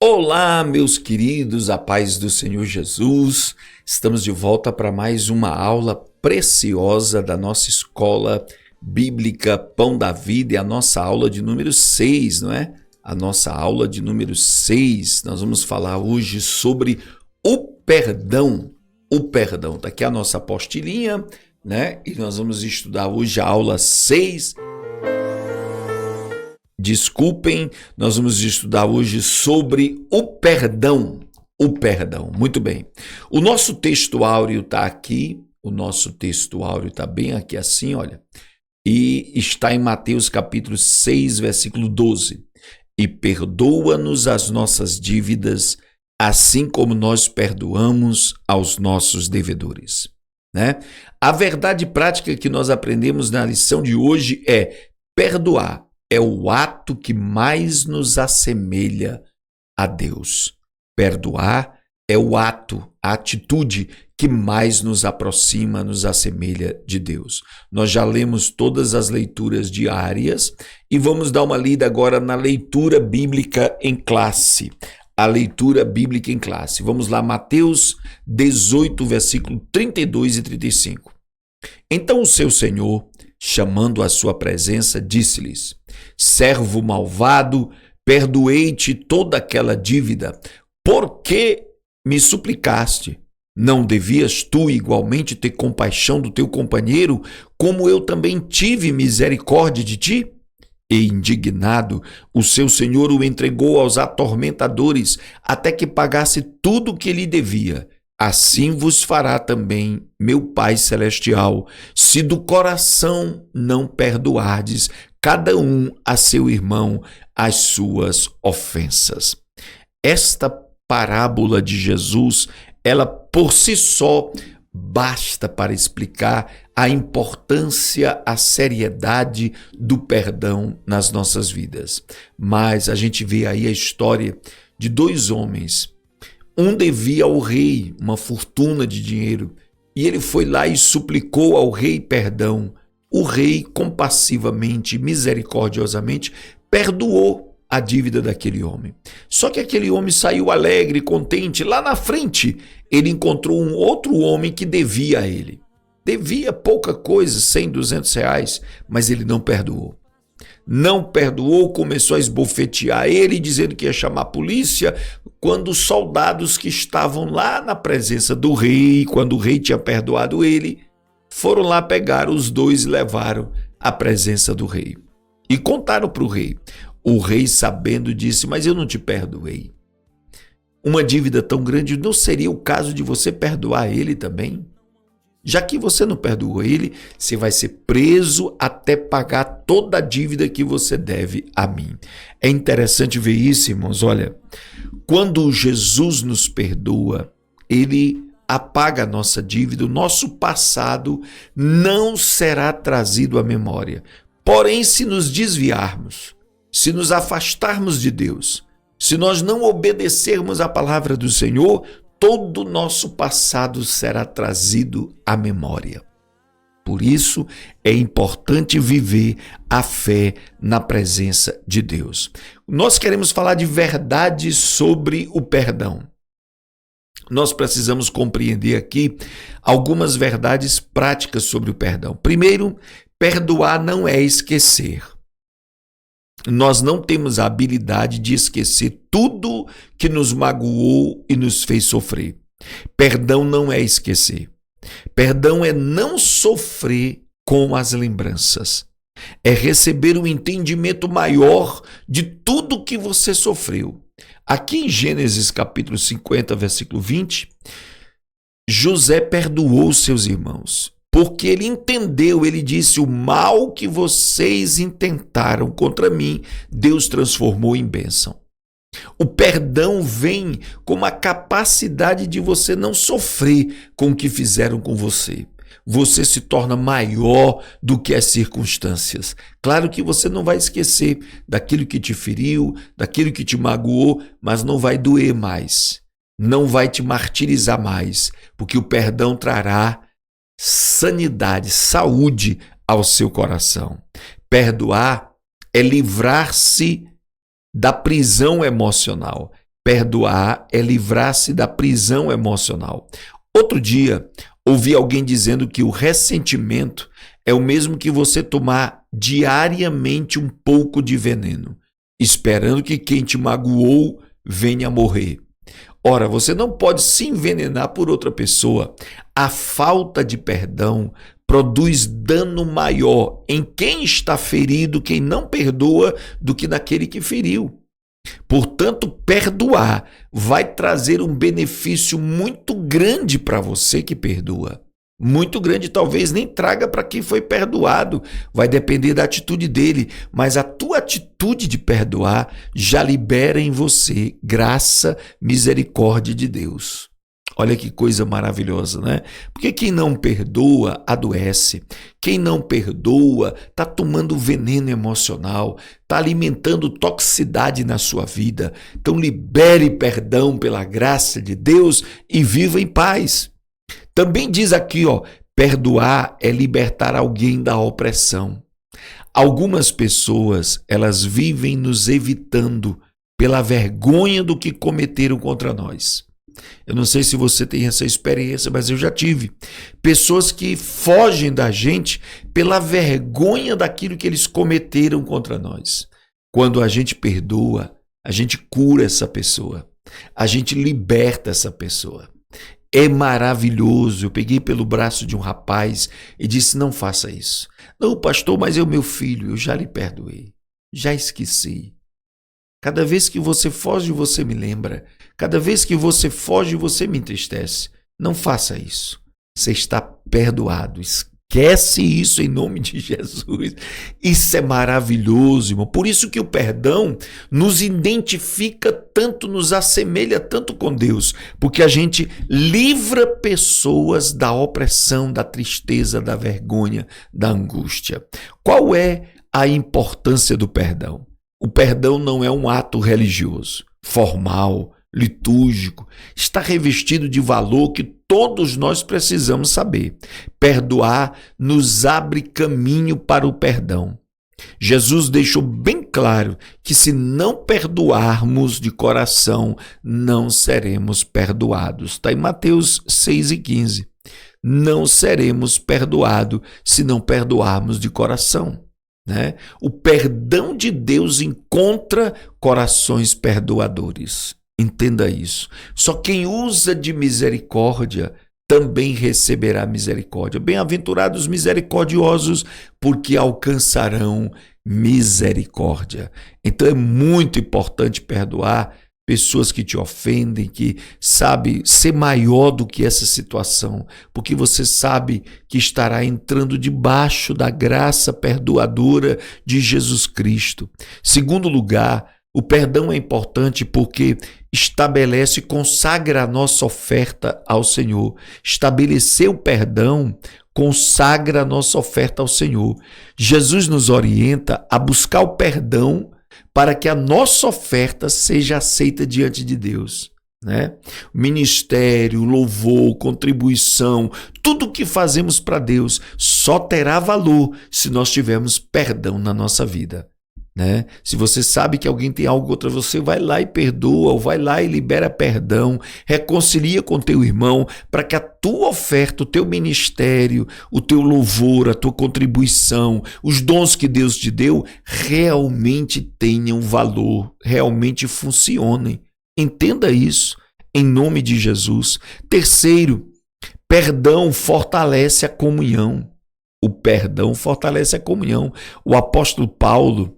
Olá, meus queridos, a paz do Senhor Jesus. Estamos de volta para mais uma aula preciosa da nossa escola bíblica Pão da Vida, e a nossa aula de número 6, não é? A nossa aula de número 6. Nós vamos falar hoje sobre o perdão. O perdão. Tá aqui a nossa apostilinha, né? E nós vamos estudar hoje a aula 6. Desculpem, nós vamos estudar hoje sobre o perdão. O perdão, muito bem. O nosso texto áureo está aqui, o nosso texto áureo está bem aqui assim, olha, e está em Mateus capítulo 6, versículo 12. E perdoa-nos as nossas dívidas, assim como nós perdoamos aos nossos devedores. Né? A verdade prática que nós aprendemos na lição de hoje é perdoar. É o ato que mais nos assemelha a Deus. Perdoar é o ato, a atitude que mais nos aproxima, nos assemelha de Deus. Nós já lemos todas as leituras diárias e vamos dar uma lida agora na leitura bíblica em classe. A leitura bíblica em classe. Vamos lá, Mateus 18, versículo 32 e 35. Então o seu Senhor, chamando à sua presença, disse-lhes: servo malvado, perdoei-te toda aquela dívida, porque me suplicaste. Não devias tu igualmente ter compaixão do teu companheiro, como eu também tive misericórdia de ti? E indignado, o seu senhor o entregou aos atormentadores, até que pagasse tudo o que lhe devia. Assim vos fará também meu Pai Celestial, se do coração não perdoardes cada um a seu irmão as suas ofensas. Esta parábola de Jesus, ela por si só basta para explicar a importância, a seriedade do perdão nas nossas vidas. Mas a gente vê aí a história de dois homens. Um devia ao rei uma fortuna de dinheiro e ele foi lá e suplicou ao rei perdão. O rei, compassivamente, misericordiosamente, perdoou a dívida daquele homem. Só que aquele homem saiu alegre, contente. Lá na frente, ele encontrou um outro homem que devia a ele. Devia pouca coisa, 100, 200 reais, mas ele não perdoou. Não perdoou, começou a esbofetear ele, dizendo que ia chamar a polícia, quando os soldados que estavam lá na presença do rei, quando o rei tinha perdoado ele, foram lá pegar os dois e levaram à presença do rei. E contaram para o rei. O rei, sabendo, disse: mas eu não te perdoei. Uma dívida tão grande, não seria o caso de você perdoar ele também? Já que você não perdoou ele, você vai ser preso até pagar toda a dívida que você deve a mim. É interessante ver isso, irmãos. Olha, quando Jesus nos perdoa, ele apaga a nossa dívida, o nosso passado não será trazido à memória. Porém, se nos desviarmos, se nos afastarmos de Deus, se nós não obedecermos à palavra do Senhor, todo o nosso passado será trazido à memória. Por isso, é importante viver a fé na presença de Deus. Nós queremos falar de verdades sobre o perdão. Nós precisamos compreender aqui algumas verdades práticas sobre o perdão. Primeiro, perdoar não é esquecer. Nós não temos a habilidade de esquecer tudo que nos magoou e nos fez sofrer. Perdão não é esquecer. Perdão é não sofrer com as lembranças. É receber um entendimento maior de tudo que você sofreu. Aqui em Gênesis capítulo 50, versículo 20, José perdoou seus irmãos. Porque ele entendeu, ele disse: o mal que vocês intentaram contra mim, Deus transformou em bênção. O perdão vem com a capacidade de você não sofrer com o que fizeram com você. Você se torna maior do que as circunstâncias. Claro que você não vai esquecer daquilo que te feriu, daquilo que te magoou, mas não vai doer mais. Não vai te martirizar mais, porque o perdão trará sanidade, saúde ao seu coração. Perdoar é livrar-se da prisão emocional, Perdoar é livrar-se da prisão emocional. Outro dia, ouvi alguém dizendo que o ressentimento é o mesmo que você tomar diariamente um pouco de veneno, esperando que quem te magoou venha a morrer. Ora, você não pode se envenenar por outra pessoa. A falta de perdão produz dano maior em quem está ferido, quem não perdoa, do que naquele que feriu. Portanto, perdoar vai trazer um benefício muito grande para você que perdoa. Muito grande, talvez nem traga para quem foi perdoado, vai depender da atitude dele, mas a tua atitude de perdoar já libera em você graça, misericórdia de Deus. Olha que coisa maravilhosa, né? Porque quem não perdoa adoece. Quem não perdoa está tomando veneno emocional, está alimentando toxicidade na sua vida. Então libere perdão pela graça de Deus e viva em paz. Também diz aqui, perdoar é libertar alguém da opressão. Algumas pessoas, elas vivem nos evitando pela vergonha do que cometeram contra nós. Eu não sei se você tem essa experiência, mas eu já tive. Pessoas que fogem da gente pela vergonha daquilo que eles cometeram contra nós. Quando a gente perdoa, a gente cura essa pessoa. A gente liberta essa pessoa. É maravilhoso. Eu peguei pelo braço de um rapaz e disse, não faça isso. Não, pastor, mas é o meu filho, eu já lhe perdoei. Já esqueci. Cada vez que você foge, você me lembra. Cada vez que você foge, você me entristece. Não faça isso. Você está perdoado. Esquece isso em nome de Jesus. Isso é maravilhoso, irmão. Por isso que o perdão nos identifica tanto, nos assemelha tanto com Deus. Porque a gente livra pessoas da opressão, da tristeza, da vergonha, da angústia. Qual é a importância do perdão? O perdão não é um ato religioso, formal, litúrgico. Está revestido de valor que todos nós precisamos saber. Perdoar nos abre caminho para o perdão. Jesus deixou bem claro que se não perdoarmos de coração, não seremos perdoados. Está em Mateus 6:15. Não seremos perdoados se não perdoarmos de coração. Né? O perdão de Deus encontra corações perdoadores. Entenda isso. Só quem usa de misericórdia também receberá misericórdia. Bem-aventurados os misericordiosos, porque alcançarão misericórdia. Então é muito importante perdoar pessoas que te ofendem, que sabe ser maior do que essa situação, porque você sabe que estará entrando debaixo da graça perdoadora de Jesus Cristo. Segundo lugar, o perdão é importante porque estabelece e consagra a nossa oferta ao Senhor. Estabelecer o perdão consagra a nossa oferta ao Senhor. Jesus nos orienta a buscar o perdão para que a nossa oferta seja aceita diante de Deus, né? Ministério, louvor, contribuição, tudo que fazemos para Deus só terá valor se nós tivermos perdão na nossa vida, né? Se você sabe que alguém tem algo contra você, vai lá e perdoa, ou vai lá e libera perdão, reconcilia com teu irmão, para que a tua oferta, o teu ministério, o teu louvor, a tua contribuição, os dons que Deus te deu, realmente tenham valor, realmente funcionem. Entenda isso, em nome de Jesus. Terceiro, perdão fortalece a comunhão. O perdão fortalece a comunhão. O apóstolo Paulo,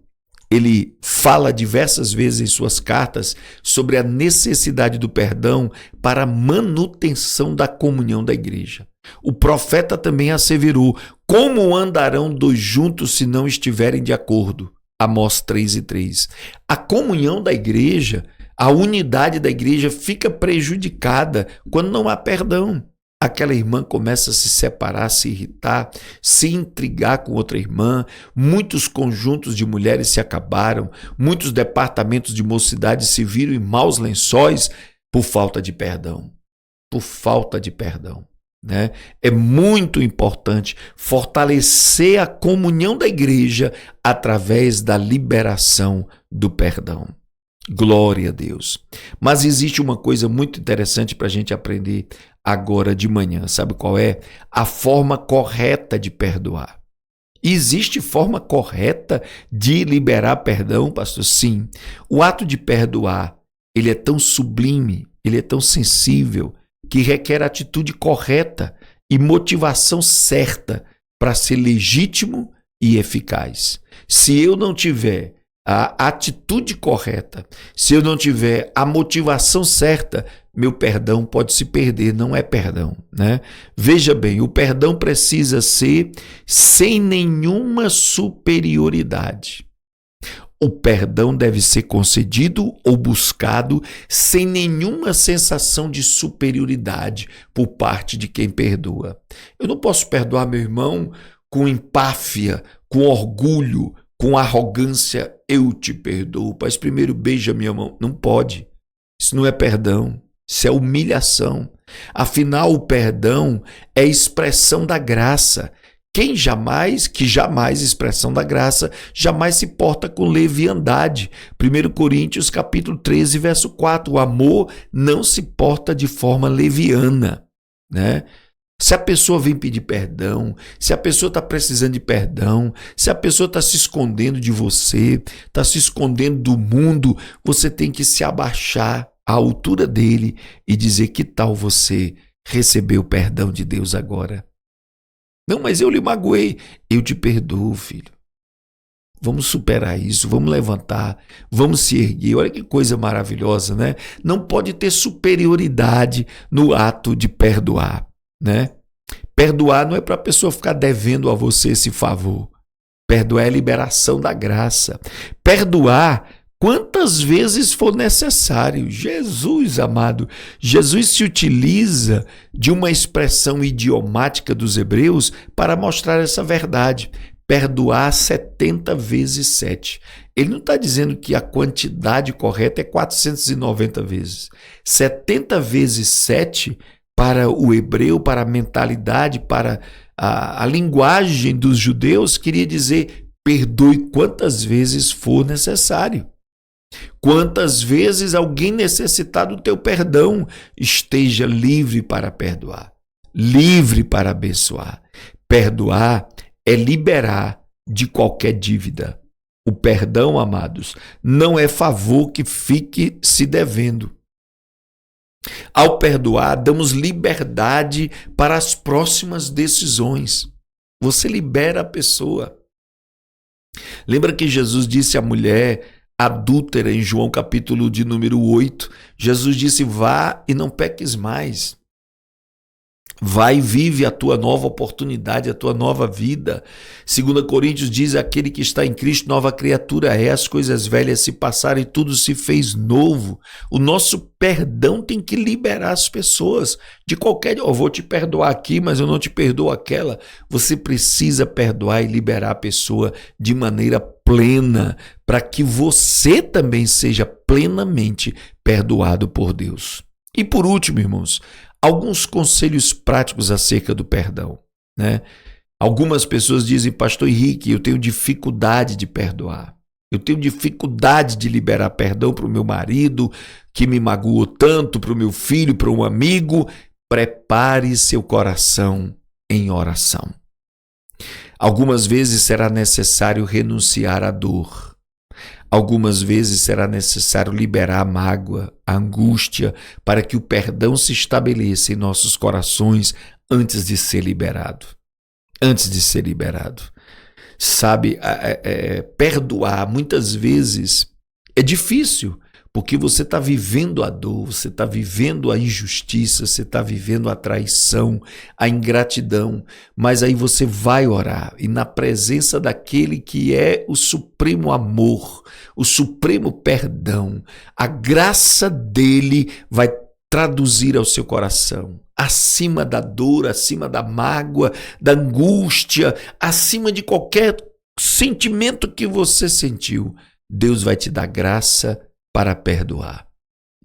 ele fala diversas vezes em suas cartas sobre a necessidade do perdão para a manutenção da comunhão da igreja. O profeta também asseverou: como andarão dois juntos se não estiverem de acordo? Amós 3:3. A comunhão da igreja, a unidade da igreja fica prejudicada quando não há perdão. Aquela irmã começa a se separar, se irritar, se intrigar com outra irmã. Muitos conjuntos de mulheres se acabaram, muitos departamentos de mocidade se viram em maus lençóis por falta de perdão. Por falta de perdão, né? É muito importante fortalecer a comunhão da igreja através da liberação do perdão. Glória a Deus. Mas existe uma coisa muito interessante para a gente aprender agora de manhã. Sabe qual é? A forma correta de perdoar. Existe forma correta de liberar perdão, pastor? Sim. O ato de perdoar, ele é tão sublime, ele é tão sensível, que requer atitude correta e motivação certa para ser legítimo e eficaz. Se eu não tiver a atitude correta, se eu não tiver a motivação certa, meu perdão pode se perder, não é perdão, né? Veja bem, o perdão precisa ser sem nenhuma superioridade. O perdão deve ser concedido ou buscado sem nenhuma sensação de superioridade por parte de quem perdoa. Eu não posso perdoar meu irmão com empáfia, com orgulho, com arrogância. Eu te perdoo, mas primeiro beija minha mão. Não pode. Isso não é perdão. Isso é humilhação. Afinal, o perdão é expressão da graça. Que jamais, expressão da graça, jamais se porta com leviandade. 1 Coríntios capítulo 13, verso 4. O amor não se porta de forma leviana, né? Se a pessoa vem pedir perdão, se a pessoa está precisando de perdão, se a pessoa está se escondendo de você, está se escondendo do mundo, você tem que se abaixar à altura dele e dizer: que tal você receber o perdão de Deus agora? Não, mas eu lhe magoei. Eu te perdoo, filho. Vamos superar isso, vamos levantar, vamos se erguer. Olha que coisa maravilhosa, né? Não pode ter superioridade no ato de perdoar, né? Perdoar não é para a pessoa ficar devendo a você esse favor. Perdoar é a liberação da graça. Perdoar quantas vezes for necessário. Jesus, amado, Jesus se utiliza de uma expressão idiomática dos hebreus para mostrar essa verdade. Perdoar 70 vezes 7. Ele não está dizendo que a quantidade correta é 490 vezes. 70 vezes 7 para o hebreu, para a mentalidade, para a linguagem dos judeus, queria dizer: perdoe quantas vezes for necessário. Quantas vezes alguém necessitar do teu perdão, esteja livre para perdoar, livre para abençoar. Perdoar é liberar de qualquer dívida. O perdão, amados, não é favor que fique se devendo. Ao perdoar, damos liberdade para as próximas decisões. Você libera a pessoa. Lembra que Jesus disse à mulher adúltera em João capítulo de número 8? Jesus disse: vá e não peques mais. Vai e vive a tua nova oportunidade, a tua nova vida. 2 Coríntios diz: aquele que está em Cristo, nova criatura é, as coisas velhas se passaram e tudo se fez novo. O nosso perdão tem que liberar as pessoas de qualquer... eu vou te perdoar aqui, mas eu não te perdoo aquela. Você precisa perdoar e liberar a pessoa de maneira plena, para que você também seja plenamente perdoado por Deus. E por último, irmãos, alguns conselhos práticos acerca do perdão, né? Algumas pessoas dizem: pastor Henrique, eu tenho dificuldade de perdoar. Eu tenho dificuldade de liberar perdão para o meu marido, que me magoou tanto, para o meu filho, para um amigo. Prepare seu coração em oração. Algumas vezes será necessário renunciar à dor. Algumas vezes será necessário liberar a mágoa, a angústia, para que o perdão se estabeleça em nossos corações antes de ser liberado. Antes de ser liberado. Sabe, perdoar muitas vezes é difícil, porque você está vivendo a dor, você está vivendo a injustiça, você está vivendo a traição, a ingratidão, mas aí você vai orar e na presença daquele que é o supremo amor, o supremo perdão, a graça dele vai traduzir ao seu coração, acima da dor, acima da mágoa, da angústia, acima de qualquer sentimento que você sentiu. Deus vai te dar graça para perdoar.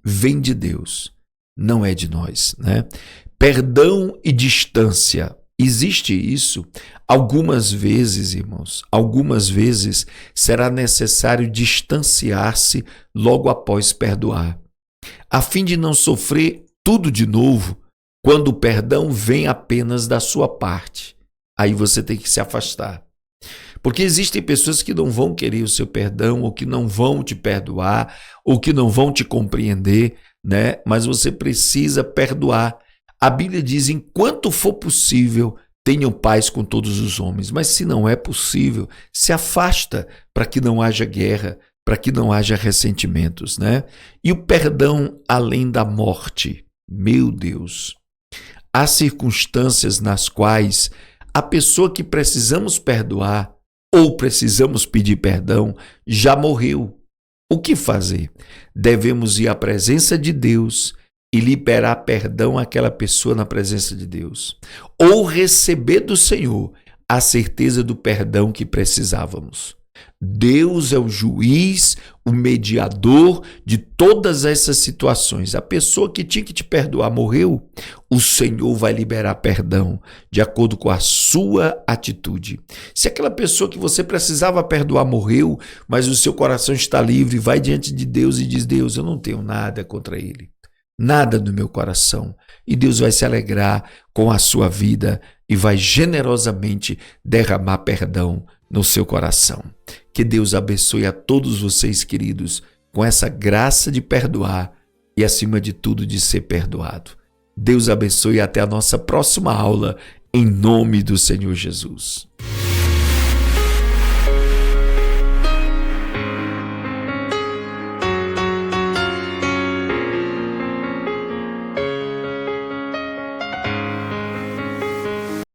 Vem de Deus, não é de nós, né? Perdão e distância Existe isso. Algumas vezes, irmãos, algumas vezes será necessário distanciar-se logo após perdoar, a fim de não sofrer tudo de novo quando o perdão vem apenas da sua parte. Aí você tem que se afastar. Porque existem pessoas que não vão querer o seu perdão, ou que não vão te perdoar, ou que não vão te compreender, né? Mas você precisa perdoar. A Bíblia diz: enquanto for possível, tenham paz com todos os homens. Mas se não é possível, se afasta para que não haja guerra, para que não haja ressentimentos, né? E o perdão além da morte. Meu Deus! Há circunstâncias nas quais a pessoa que precisamos perdoar ou precisamos pedir perdão já morreu. O que fazer? Devemos ir à presença de Deus e liberar perdão àquela pessoa na presença de Deus. Ou receber do Senhor a certeza do perdão que precisávamos. Deus é o juiz, o mediador de todas essas situações. A pessoa que tinha que te perdoar morreu, o Senhor vai liberar perdão de acordo com a sua atitude. Se aquela pessoa que você precisava perdoar morreu, mas o seu coração está livre, vai diante de Deus e diz: Deus, eu não tenho nada contra ele, nada no meu coração. E Deus vai se alegrar com a sua vida e vai generosamente derramar perdão no seu coração. Que Deus abençoe a todos vocês, queridos, com essa graça de perdoar e, acima de tudo, de ser perdoado. Deus abençoe e até a nossa próxima aula, em nome do Senhor Jesus.